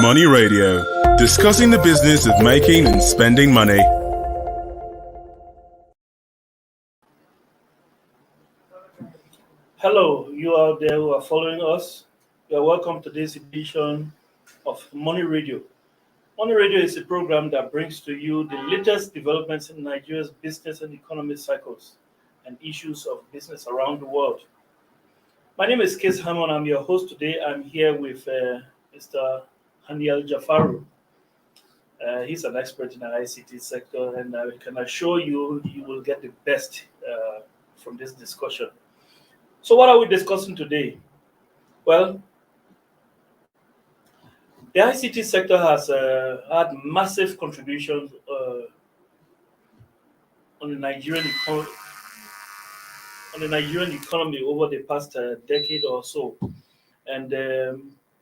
Money Radio, discussing the business of making and spending money. Hello, you out there who are following us. You are welcome to this edition of Money Radio. Money Radio is a program that brings to you the latest developments in Nigeria's business and economy cycles and issues of business around the world. My name is Kes Hamon. I'm your host today. I'm here with Mr. Haniel Jafaru. He's an expert in the ICT sector, and I can assure you, you will get the best from this discussion. So, what are we discussing today? Well, the ICT sector has had massive contributions on the Nigerian economy over the past decade or so, and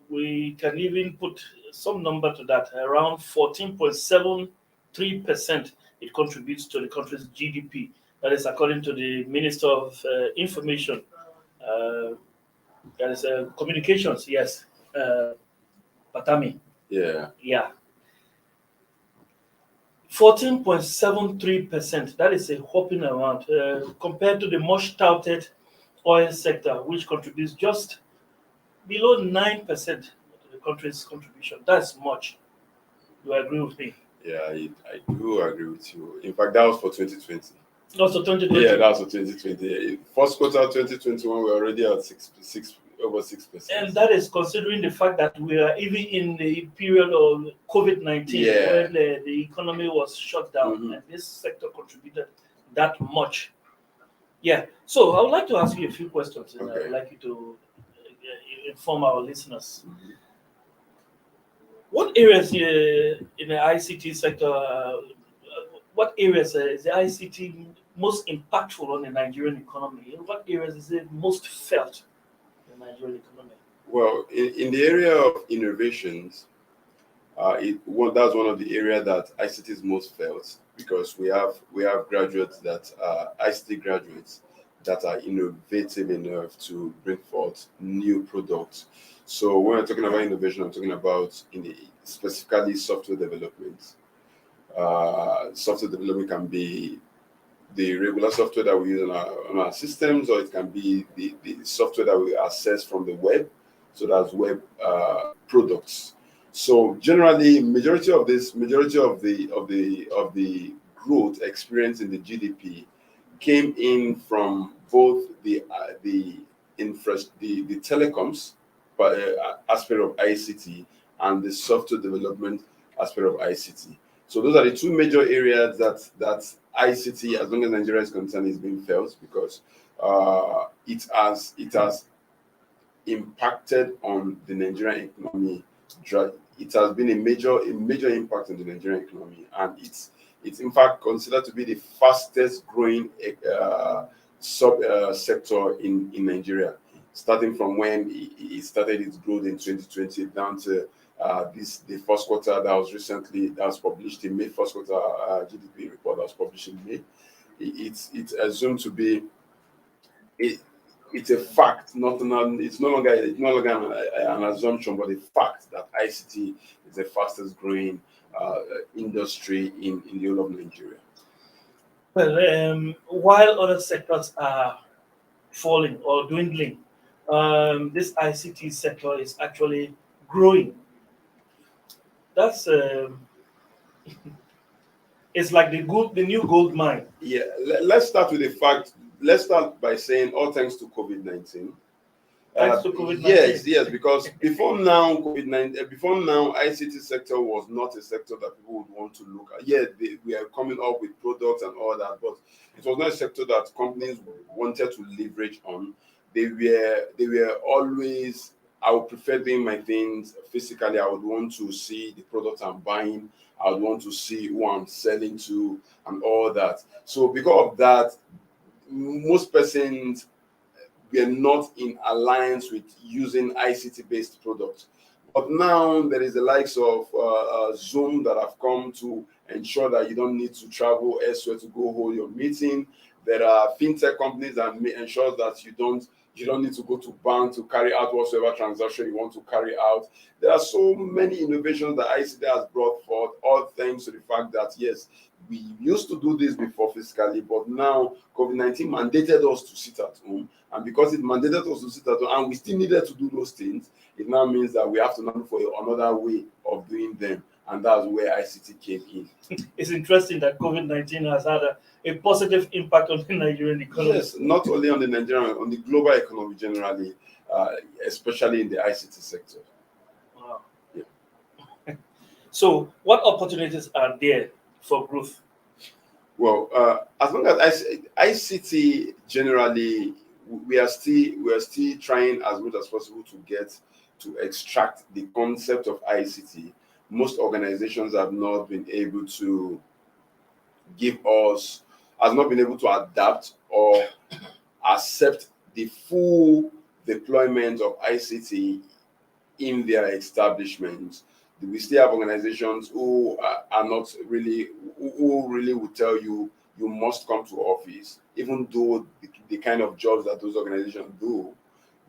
we can even put some number to that. Around 14.73% it contributes to the country's GDP. That is according to the Minister of Information. That is communications. Yes, Pantam. Yeah. 14.73%. That is a whopping amount compared to the much touted oil sector, which contributes just below 9% of the country's contribution. That's much. Do you agree with me? Yeah, I do agree with you. In fact, that was for 2020. Also 2020. Yeah, that was for 2020. First quarter 2021, we're already at over 6%. And that is considering the fact that we are even in the period of COVID-19, when the economy was shut down, and this sector contributed that much. Yeah. So I would like to ask you a few questions, and I would like you to inform our listeners. What areas in the ICT sector? What areas is the ICT most impactful on the Nigerian economy? In what areas is it most felt in the Nigerian economy? Well, in the area of innovations, that's one of the areas that ICT is most felt, because we have graduates that are ICT graduates that are innovative enough to bring forth new products. So when I'm talking about innovation, I'm talking about specifically software development. Software development can be the regular software that we use on our systems, or it can be the software that we access from the web. So that's web products. So generally, majority of the growth experienced in the GDP came in from both the telecoms aspect of ICT and the software development aspect of ICT. So those are the two major areas that ICT, as long as Nigeria is concerned, is being felt, because it has impacted on the Nigerian economy. It has been a major impact on the Nigerian economy, and it's in fact considered to be the fastest growing sector in Nigeria, starting from when it started its growth in 2020 down to the first quarter that was published in May. First quarter GDP report that was published in May. It's assumed to be it's a fact. It's no longer an assumption, but a fact that ICT is the fastest growing industry in the whole of Nigeria. Well, while other sectors are falling or dwindling, this ICT sector is actually growing. That's it's like the new gold mine. Yeah, let's start with the fact. Let's start by saying all thanks to COVID-19. Thanks to COVID-19. Yes, because before now, ICT sector was not a sector that people would want to look at. Yeah, we are coming up with products and all that, but it was not a sector that companies wanted to leverage on. They were always, I would prefer doing my things physically. I would want to see the product I'm buying. I would want to see who I'm selling to and all that. So because of that, most persons were not in alliance with using ICT-based products. But now there is the likes of Zoom that have come to ensure that you don't need to travel elsewhere to go hold your meeting. There are fintech companies that ensure that you You don't need to go to bank to carry out whatsoever transaction you want to carry out. There are so many innovations that ICT has brought forth, all thanks to the fact that, yes, we used to do this before physically, but now COVID-19 mandated us to sit at home. And because it mandated us to sit at home, and we still needed to do those things, it now means that we have to look for another way of doing them. And that's where ICT came in. It's interesting that COVID-19 has had a positive impact on the Nigerian economy. Yes, not only on the Nigerian, on the global economy generally, especially in the ICT sector. Wow. Yeah. So, what opportunities are there for growth? Well, as long as ICT generally, we are still trying as much as possible to extract the concept of ICT. Most organizations have not been able to has not been able to adapt or accept the full deployment of ICT in their establishments. We still have organizations who are not really, who really will tell you you must come to office, even though the kind of jobs that those organizations do,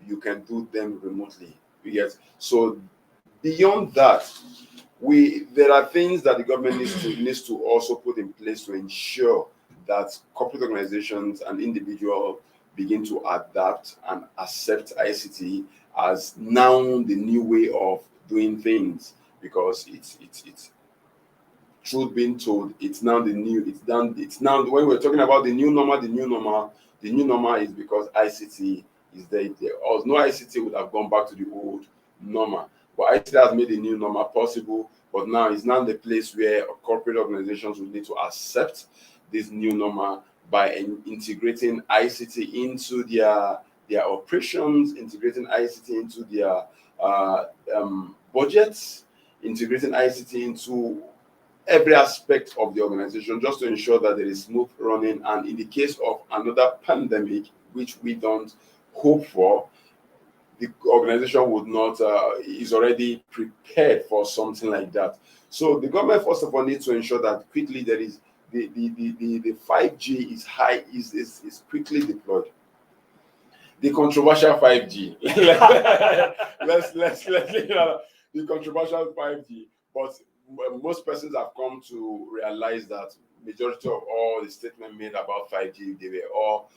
you can do them remotely. Yes. So beyond that, there are things that the government needs to also put in place to ensure that corporate organizations and individuals begin to adapt and accept ICT as now the new way of doing things, because it's truth being told, it's now when we're talking about the new normal is because ICT is there. Or no ICT would have gone back to the old normal. But ICT has made the new normal possible, but now it's not the place where corporate organizations will need to accept this new normal by integrating ICT into their operations, integrating ICT into their budgets, integrating ICT into every aspect of the organization, just to ensure that there is smooth running. And in the case of another pandemic, which we don't hope for, the organization would not is already prepared for something like that. So the government first of all needs to ensure that quickly there is the 5G is quickly deployed. The controversial 5G. let's the controversial 5G. But most persons have come to realize that majority of all the statements made about 5G, they were all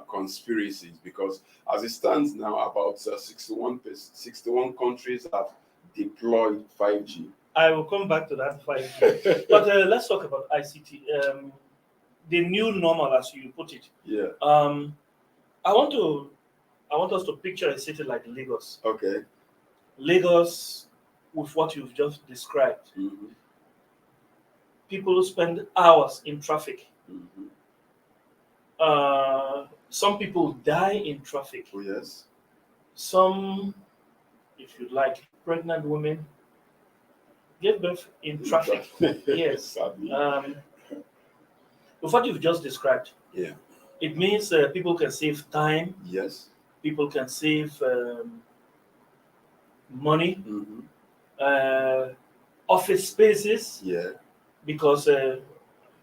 conspiracies, because as it stands now, about 61 countries have deployed 5G. I will come back to that 5G. But let's talk about ICT. The new normal, as you put it. Yeah. I want us to picture a city like Lagos. Okay. Lagos, with what you've just described. Mm-hmm. People spend hours in traffic. Mm-hmm. Some people die in traffic. Oh, yes. Some, if you like, pregnant women give birth in traffic. Yes. With what you've just described, yeah, it means people can save time. Yes. People can save money. Mm-hmm. Office spaces. Yeah. Because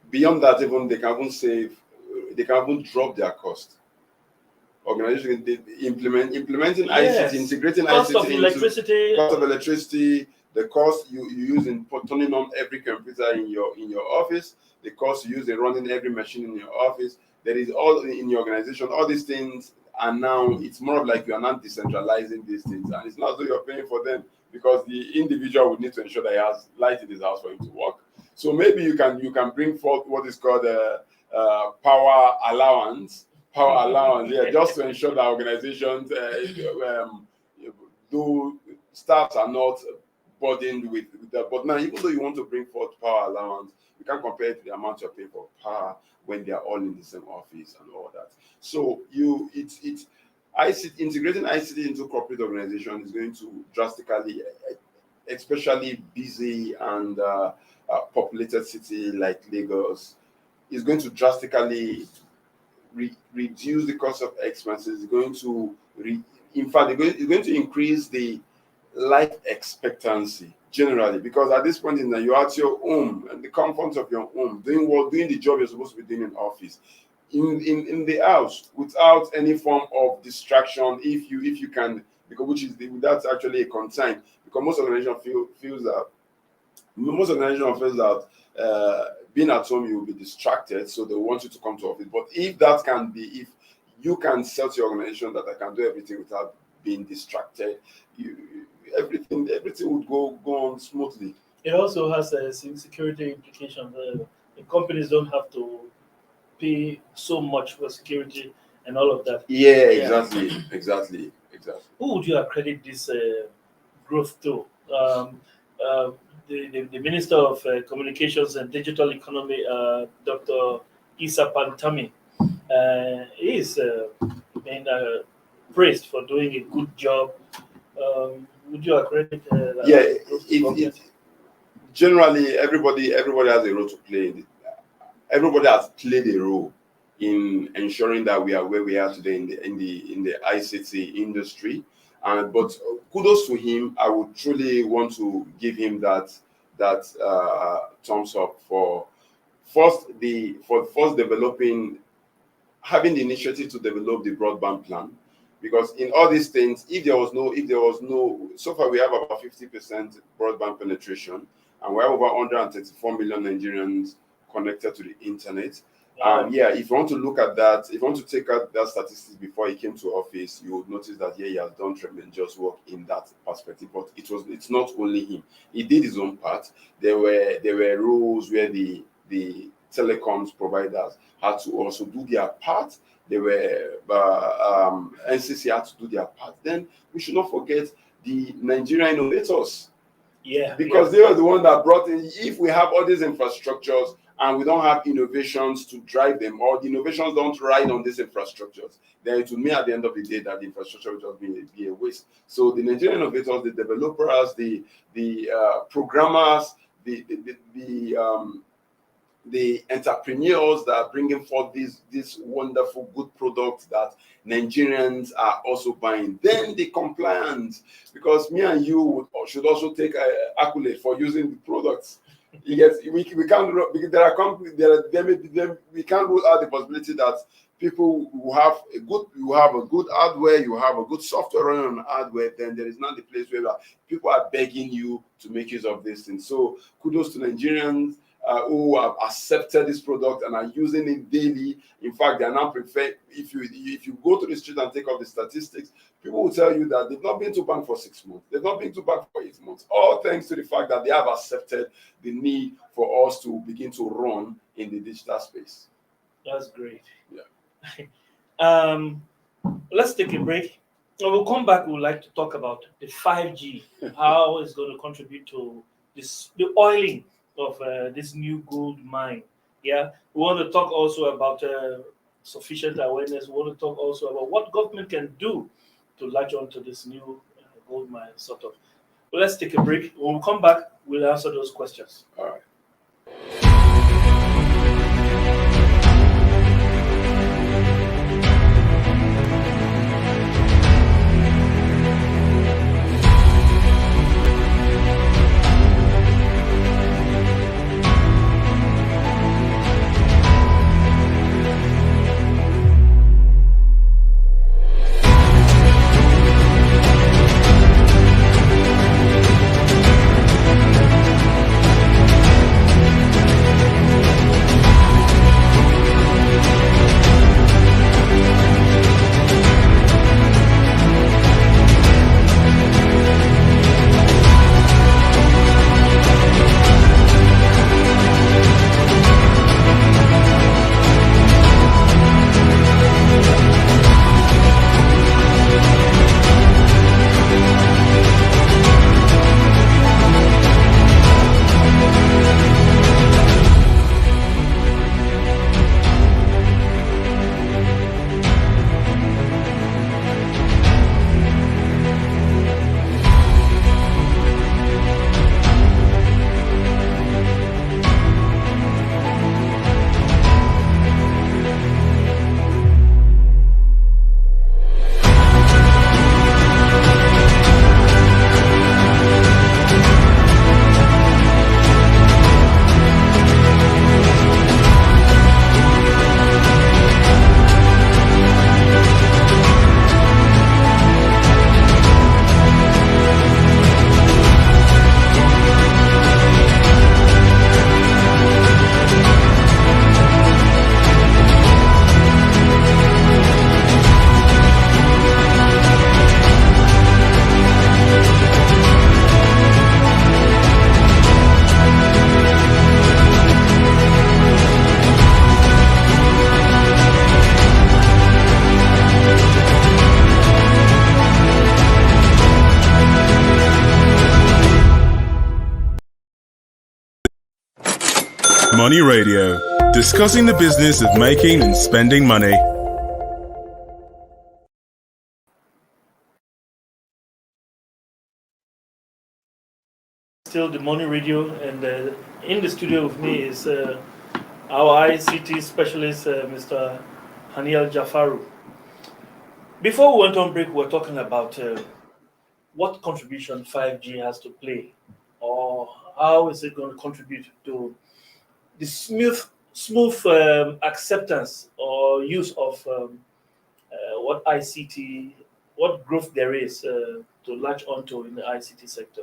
beyond that, even they can even save. They can even drop their cost. Organizations implementing yes. ICT, integrating cost ICT of electricity. Cost of electricity, the cost you use in turning on every computer in your office, the cost you use in running every machine in your office. There is all in your organization. All these things are now. It's more of like you are not decentralizing these things, and it's not as though you're paying for them, because the individual would need to ensure that he has light in his house for him to work. So maybe you can bring forth what is called power allowance, yeah, just to ensure that organizations do staffs are not burdened with that. But now, even though you want to bring forth power allowance, you can't compare it to the amount you're paying for power when they are all in the same office and all that. So integrating ICT into corporate organization is going to drastically, especially busy and populated city like Lagos, is going to drastically reduce the cost of expenses. It's going to, it's going to increase the life expectancy generally, because at this point you're at your home and the comfort of your home, doing the job you're supposed to be doing in office. in the house without any form of distraction, if you can, because that's actually a concern, because most organizations feels that being at home you will be distracted, so they want you to come to office. But if you can set your organization that I can do everything without being distracted, everything would go on smoothly. It also has security implications. The companies don't have to pay so much for security and all of that. Yeah, exactly. Who would you accredit this growth to? The Minister of Communications and Digital Economy, Dr. Pantam, is being praised for doing a good job. Would you accredit that? Generally, everybody has a role to play. Everybody has played a role in ensuring that we are where we are today in the ICT industry. But kudos to him. I would truly want to give him that thumbs up for first developing, having the initiative to develop the broadband plan. Because in all these things, if there was no, so far we have about 50% broadband penetration, and we have over 134 million Nigerians connected to the internet. If you want to look at that, if you want to take out that statistics before he came to office, you would notice that he has done tremendous work in that perspective. But it's not only him. He did his own part. There were rules where the telecoms providers had to also do their part. There were NCC had to do their part. Then we should not forget the Nigerian innovators. Because they are the one that brought in. If we have all these infrastructures and we don't have innovations to drive them, or the innovations don't ride on these infrastructures, then it will mean at the end of the day that the infrastructure will just be a waste. So the Nigerian innovators, the developers, the programmers, the entrepreneurs that are bringing forth these wonderful good products that Nigerians are also buying. Then the compliance, because me and you should also take accolade for using the products. We can't. There are companies. We can't rule out the possibility that people who have a good hardware, you have a good software running on hardware. Then there is not the place where people are begging you to make use of this thing. So kudos to Nigerians who have accepted this product and are using it daily. In fact, they are now prefer. If you go to the street and take off the statistics, people will tell you that they've not been to bank for 6 months. They've not been to bank for 8 months. All thanks to the fact that they have accepted the need for us to begin to run in the digital space. That's great. Yeah. Let's take a break. When we'll come back, we would like to talk about the 5G, how it's going to contribute to the oiling of this new gold mine. Yeah, we want to talk also about sufficient awareness. We want to talk also about what government can do to latch on to this new gold mine, sort of. Well, let's take a break. When we come back, we'll answer those questions. All right. Money Radio, discussing the business of making and spending money. Still the Money Radio, and in the studio with me is our ICT specialist, Mr. Haniel Jafaru. Before we went on break, we were talking about what contribution 5G has to play, or how is it going to contribute to the smooth acceptance or use of what ICT, what growth there is to latch onto in the ICT sector.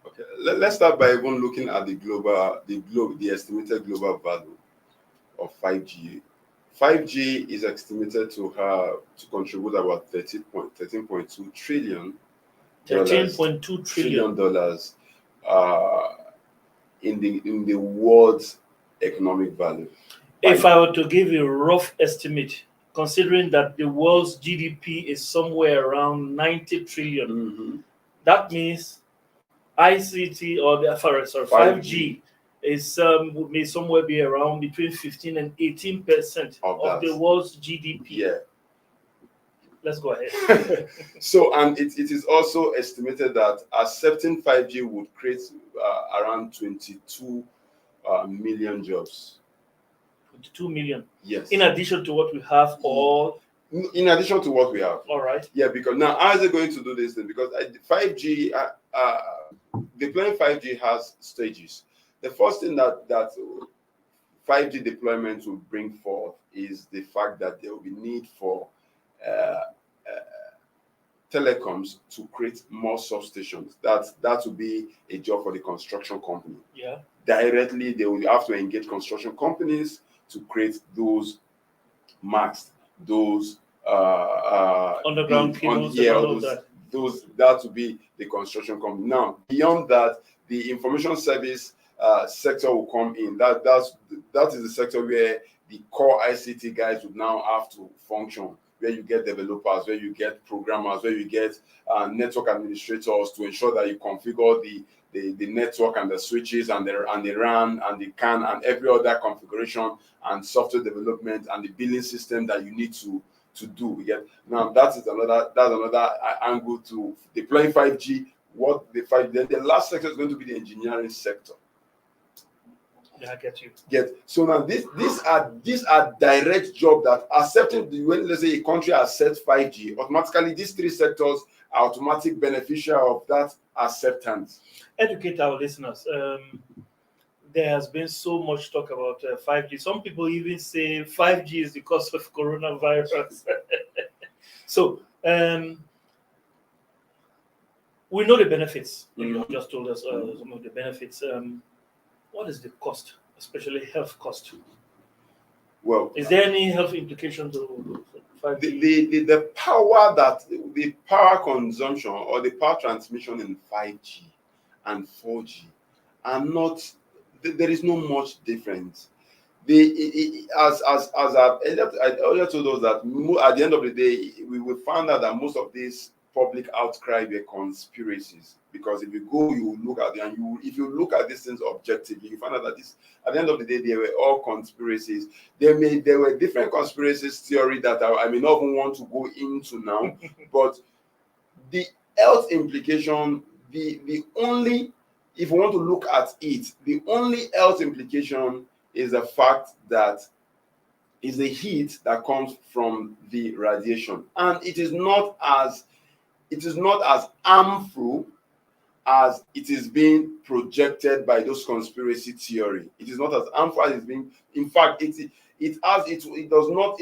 Okay, let's start by even looking at the estimated global value of 5G. 5G is estimated to contribute about $13.2 trillion. $13.2 trillion dollars in the world's economic value. If I were to give you a rough estimate, considering that the world's GDP is somewhere around 90 trillion, that means ICT or 5G is may somewhere be around between 15 and 18% of the world's GDP. Yeah. Let's go ahead. So, and it is also estimated that accepting 5G would create around 22 million jobs. 22 million. Yes. In addition to what we have, or in addition to what we have. All right. Yeah, because now how is it going to do this thing? Because 5G, deploying 5G has stages. The first thing that 5G deployment will bring forth is the fact that there will be need for telecoms to create more substations. That will be a job for the construction company. Yeah. Directly, they will have to engage construction companies to create those masts, those underground cables, that will be the construction company. Now, beyond that, the information service sector will come in. That is the sector where the core ICT guys would now have to function, where you get developers, where you get programmers, where you get network administrators to ensure that you configure the network and the switches and the RAN and the CAN and every other configuration and software development and the billing system that you need to do. Yeah. Now that's another angle to deploying 5G. Then the last sector is going to be the engineering sector. Yeah, I get you. So now these are direct jobs that accepting when let's say a country accepts 5G, automatically these three sectors are automatic beneficiary of that acceptance. Educate our listeners. There has been so much talk about 5G. Some people even say 5G is the cause of coronavirus. So we know the benefits. You just told us some of the benefits. What is the cost, especially health cost? Well, is there any health implication to 5G? The power consumption or the power transmission in 5G and 4G are not. There is no much difference. As I've earlier told us that at the end of the day, we will find out that most of these public outcry were conspiracies. Because if you go, you look at it, and if you look at these things objectively, you find out that at the end of the day, they were all conspiracies. There were different conspiracies theory that I may not even want to go into now, but the health implication, the only, if you want to look at it, the only health implication is the fact that is the heat that comes from the radiation, and it is not as harmful as it is being projected by those conspiracy theory. It is not as harmful as it's being. In fact, it does not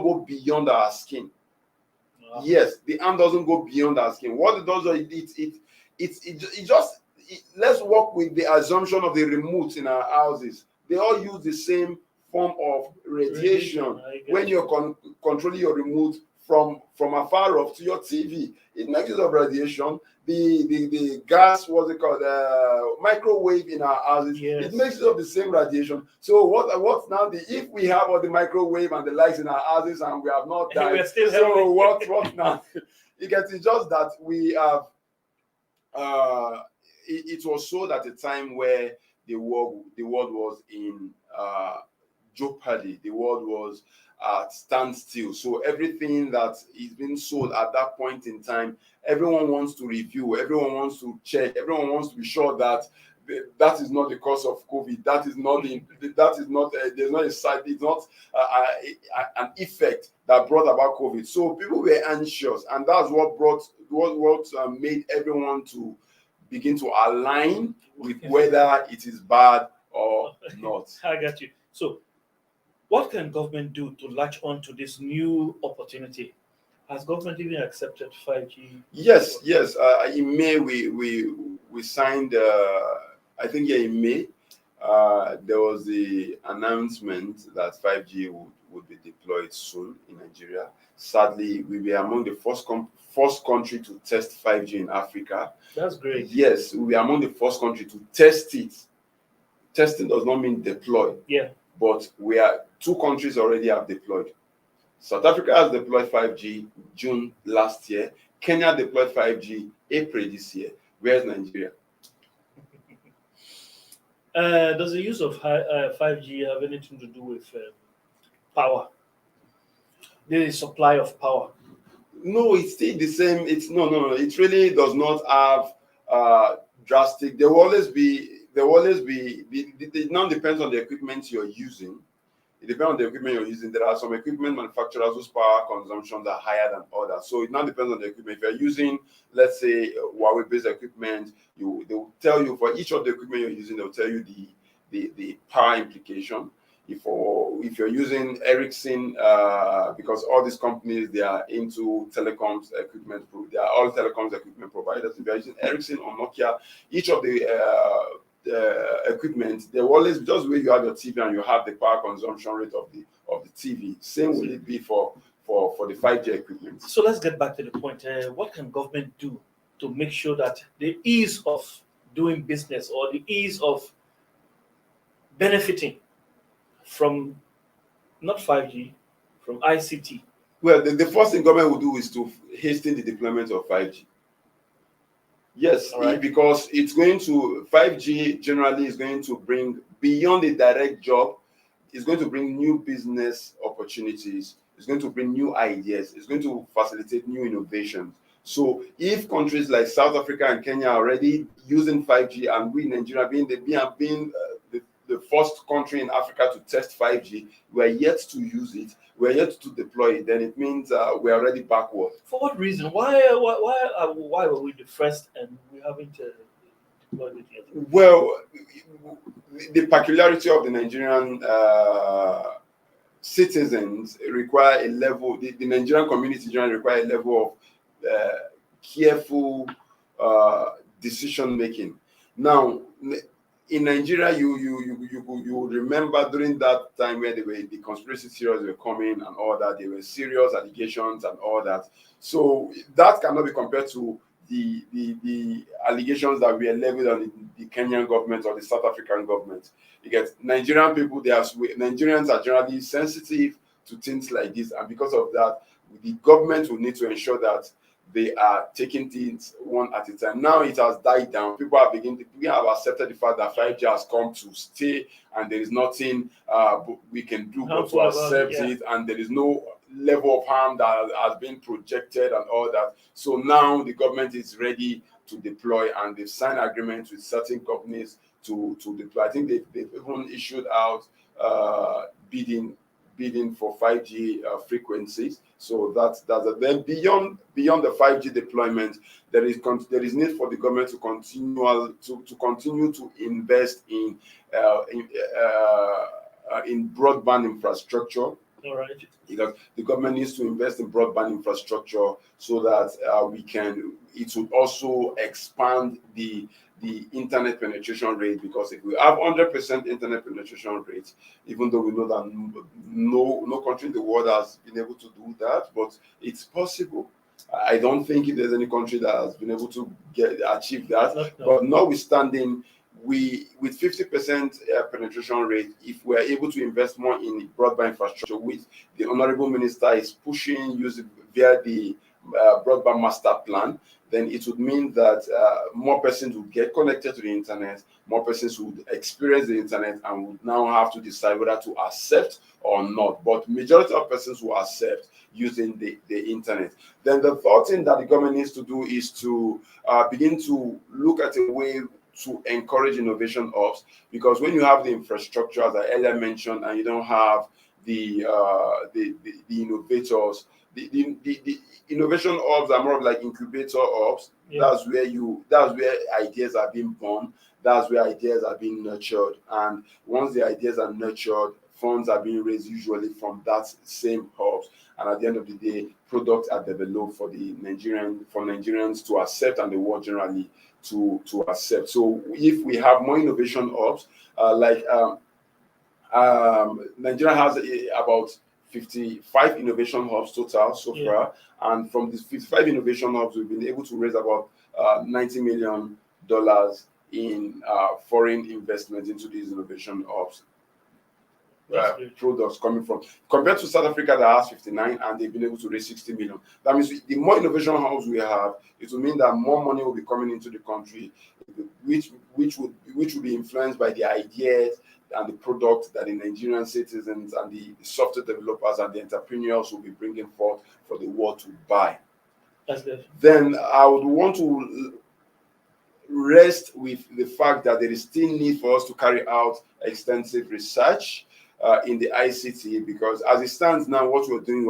go beyond our skin. Wow. Yes, the harm doesn't go beyond our skin. What it does, let's work with the assumption of the remote in our houses. They all use the same form of radiation when you're controlling your remote from afar off to your TV. It makes use of radiation. The gas, what's it called, microwave in our houses, yes. It makes use of the same radiation. So what's now if we have all the microwave and the lights in our houses and we have not died, we're still so what now? It's just that we have. It was sold at a time where the world was in jeopardy. The world was at standstill. So everything that is being sold at that point in time, everyone wants to review, everyone wants to check, everyone wants to be sure that that is not the cause of COVID. That is not there's not a side. It's not an effect that brought about COVID. So people were anxious, and that's what made everyone to begin to align with whether it is bad or not. I got you. So, what can government do to latch on to this new opportunity? Has government even accepted 5G? Yes. In May, we signed. I think in May, there was the announcement that 5G would be deployed soon in Nigeria. Sadly, we were among the first country to test 5G in Africa. That's great. Yes, we were among the first country to test it. Testing does not mean deploy. Yeah. But two countries already have deployed. South Africa has deployed 5G June last year. Kenya deployed 5G April this year. Where's Nigeria? Does the use of 5G have anything to do with power? The supply of power? No, it's still the same. No. It really does not have drastic. There will always be. It now depends on the equipment you're using. It depends on the equipment you're using. There are some equipment manufacturers whose power consumptions are higher than others. So it now depends on the equipment. If you're using, let's say, Huawei-based equipment, they will tell you for each of the equipment you're using, they'll tell you the power implication. If you're using Ericsson, because all these companies, they are into telecoms equipment, they are all telecoms equipment providers. If you're using Ericsson or Nokia, each of the equipment, they will always, just where you have your TV and you have the power consumption rate of the TV. Same will it be for the 5G equipment. So let's get back to the point. What can government do to make sure that the ease of doing business or the ease of benefiting from not 5G, from ICT? Well, the first thing government will do is to hasten the deployment of 5G. Yes, right. Because 5G generally is going to bring, beyond a direct job, it's going to bring new business opportunities. It's going to bring new ideas. It's going to facilitate new innovations. So if countries like South Africa and Kenya are already using 5G, and we, Nigeria, being the first country in Africa to test 5G, we're yet to use it, we're yet to deploy it, then it means we're already backward. For what reason? Why were we the first and we haven't deployed it yet? Well, the peculiarity of the Nigerian citizens require a level, the Nigerian community generally require a level of careful decision making. Now, in Nigeria, you remember during that time where the conspiracy theories were coming and all that, there were serious allegations and all that. So that cannot be compared to the allegations that were leveled on the Kenyan government or the South African government. Because Nigerian people, Nigerians are generally sensitive to things like this, and because of that, the government will need to ensure that they are taking things one at a time. Now it has died down. People have accepted the fact that 5G has come to stay, and there is nothing we can do but to accept it, and there is no level of harm that has been projected and all that. So now the government is ready to deploy, and they've signed agreements with certain companies to deploy. I think they've even issued out bidding for 5G frequencies. So that's it. Then beyond the 5G deployment, there is need for the government to continue to invest in broadband infrastructure. All right. Because the government needs to invest in broadband infrastructure so that it would also expand the internet penetration rate, because if we have 100% internet penetration rate, even though we know that no country in the world has been able to do that, but it's possible. I don't think if there's any country that has been able to achieve that. No. But notwithstanding, with 50% penetration rate, if we're able to invest more in broadband infrastructure, which the Honorable Minister is pushing using via the broadband master plan, then it would mean that more persons would get connected to the internet, more persons would experience the internet and would now have to decide whether to accept or not. But majority of persons will accept using the internet. Then the third thing that the government needs to do is to begin to look at a way to encourage innovation hubs, because when you have the infrastructure, as I earlier mentioned, and you don't have the innovators, the innovation hubs are more of like incubator hubs. Yeah. That's where ideas are being born. That's where ideas are being nurtured. And once the ideas are nurtured, funds are being raised usually from that same hubs. And at the end of the day, products are developed for Nigerians to accept and the world generally to accept. So if we have more innovation hubs, Nigeria has about 55 innovation hubs total so far, and from these 55 innovation hubs, we've been able to raise about $90 million in foreign investment into these innovation hubs. Products coming from, compared to South Africa that has 59 and they've been able to raise 60 million. That means the more innovation hubs we have, it will mean that more money will be coming into the country, which will be influenced by the ideas and the products that the Nigerian citizens and the software developers and the entrepreneurs will be bringing forth for the world to buy. That's good. Then I would want to rest with the fact that there is still need for us to carry out extensive research in the ICT, because as it stands now, what we're doing,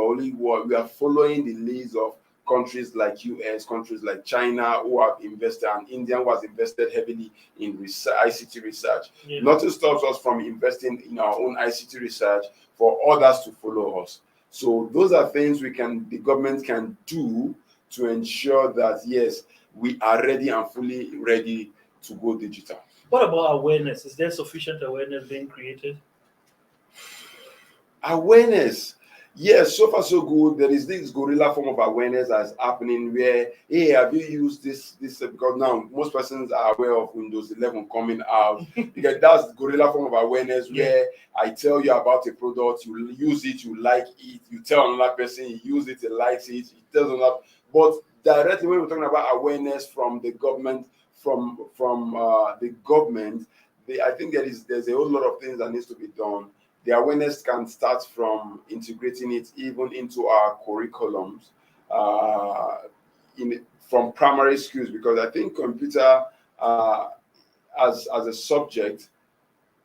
we are following the leads of countries like US, countries like China who have invested, and India who has invested heavily in ICT research. Yeah. Nothing stops us from investing in our own ICT research for others to follow us. So those are things the government can do to ensure that, yes, we are ready and fully ready to go digital. What about awareness? Is there sufficient awareness being created? Awareness. Yes, so far so good. There is this guerrilla form of awareness that's happening where, hey, have you used this? Because now most persons are aware of Windows 11 coming out. Because that's guerrilla form of awareness where I tell you about a product, you use it, you like it, you tell another person, you use it, he likes it, he tells another. But directly when we're talking about awareness from the government, I think there's a whole lot of things that needs to be done. The awareness can start from integrating it even into our curriculums from primary schools, because I think computer as a subject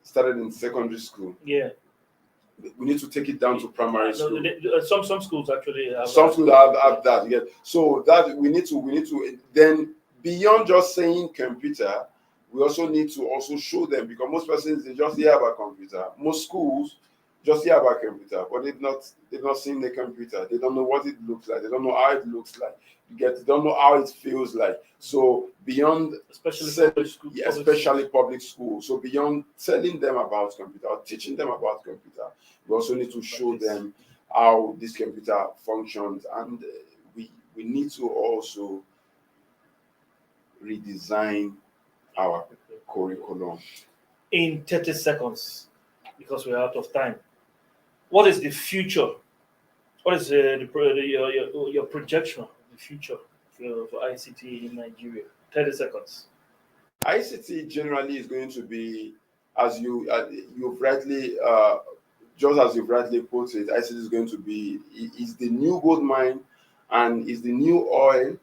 started in secondary school. Yeah. We need to take it down to primary school. Some schools actually have some schools have that. Yeah. So that we need to then, beyond just saying computer, we also need to also show them, because most persons, they just hear about computer. Most schools just hear about computer, but they've not seen the computer. They don't know what it looks like. They don't know how it looks like. They don't know how it feels like. So beyond, especially public schools. So beyond telling them about computer or teaching them about computer, we also need to show them how this computer functions, and we need to also redesign our curriculum. In 30 seconds, because we're out of time, what is the future? What is your projection of the future for ICT in Nigeria? 30 seconds. ICT generally is going to be, as you've rightly just as you've rightly put it, ICT is going to be is the new gold mine and is the new oil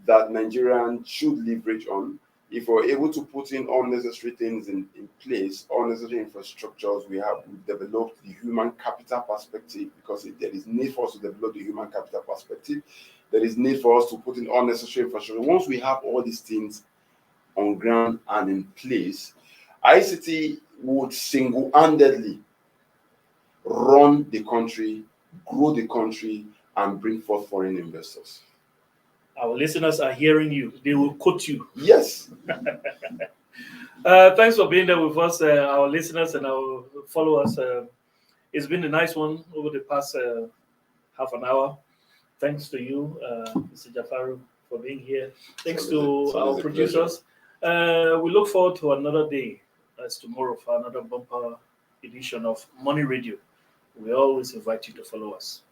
that Nigerians should leverage on. If we're able to put in all necessary things in place, all necessary infrastructures, we've developed the human capital perspective, because there is need for us to develop the human capital perspective. There is need for us to put in all necessary infrastructure. Once we have all these things on ground and in place, ICT would single-handedly run the country, grow the country, and bring forth foreign investors. Our listeners are hearing you. They will quote you. Yes. Thanks for being there with us, our listeners and our followers. It's been a nice one over the past half an hour. Thanks to you, Mr. Jafaru, for being here. Thanks to our producers. We look forward to another day, as tomorrow, for another bumper edition of Money Radio. We always invite you to follow us.